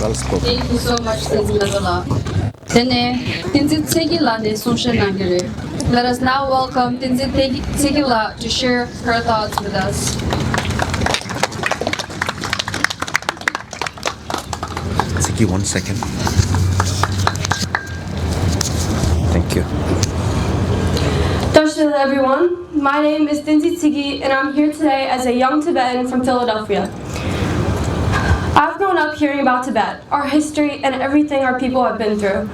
Well spoken. Thank you so much, Tenzin. Tenzin Tsekyi ne social nangere. Let us now welcome Tenzin Tsekyi to share her thoughts with us. Tsekyi, 1 second. Thank you. Hello everyone, my name is Tsekyi and I'm here today as a young Tibetan from Philadelphia. I've grown up hearing about Tibet, our history, and everything our people have been through.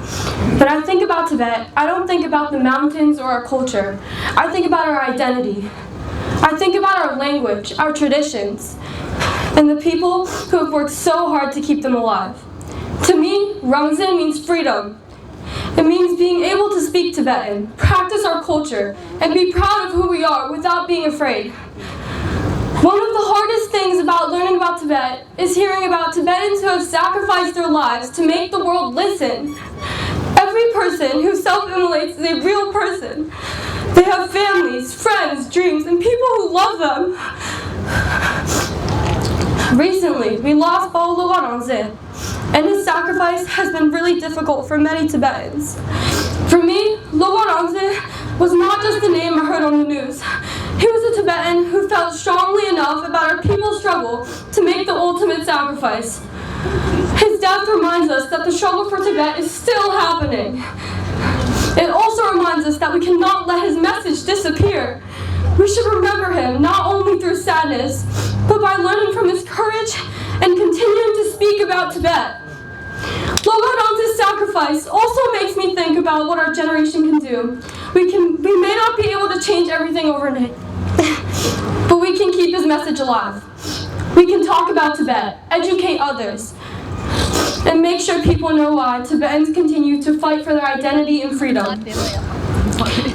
When I think about Tibet, I don't think about the mountains or our culture. I think about our identity. I think about our language, our traditions, and the people who have worked so hard to keep them alive. To me, Rangzin means freedom. It means being able to speak Tibetan, practice our culture, and be proud of who we are without being afraid. One of the hardest things about learning about Tibet is hearing about Tibetans who have sacrificed their lives to make the world listen. Every person who self-immolates is a real person. They have families, friends, dreams, and people who love them. Recently, we lost Baolowa Rangzin, and his sacrifice has been really difficult for many Tibetans. For me, Lowa Rangzin was not just a name I heard on the news. He was a Tibetan who felt strongly enough about our people's struggle to make the ultimate sacrifice. His death reminds us that the struggle for Tibet is still happening. It also reminds us that we cannot let his message disappear. We should remember him not only through sadness, but by learning from his courage and continuing to speak about Tibet. Lowa Rangzin's sacrifice also makes me think about what our generation can do. We may not be able to change everything overnight, but we can keep his message alive. We can talk about Tibet, educate others, and make sure people know why Tibetans continue to fight for their identity and freedom.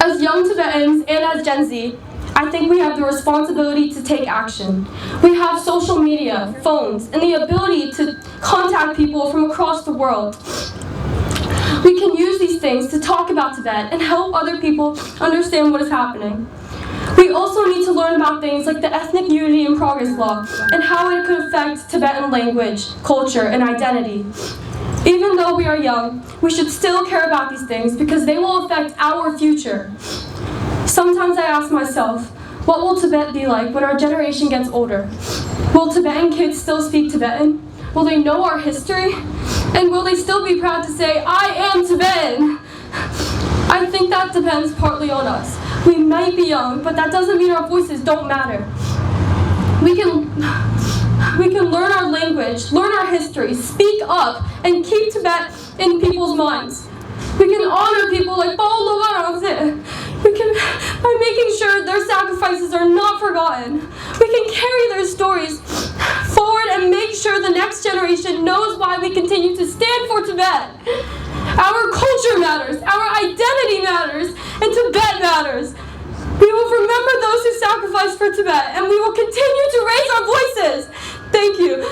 As young Tibetans and as Gen Z, I think we have the responsibility to take action. We have social media, phones, and the ability to contact people from across the world. We can use these things to talk about Tibet and help other people understand what is happening. We also need to learn about things like the Ethnic Unity and Progress Law and how it could affect Tibetan language, culture, and identity. Even though we are young, we should still care about these things because they will affect our future. Sometimes I ask myself, what will Tibet be like when our generation gets older? Will Tibetan kids still speak Tibetan? Will they know our history? And will they still be proud to say, I am Tibetan? I think that depends partly on us. We might be young, but that doesn't mean our voices don't matter. We can learn our language, learn our history, speak up, and keep Tibet in people's minds. We can honor people like Baolowa Rangzin. By making sure their sacrifices are not forgotten. We can carry their stories forward and make sure the next generation knows why we continue to stand for Tibet. Our culture matters, our identity matters, and Tibet matters. We will remember those who sacrificed for Tibet, and we will continue to raise our voices. Thank you.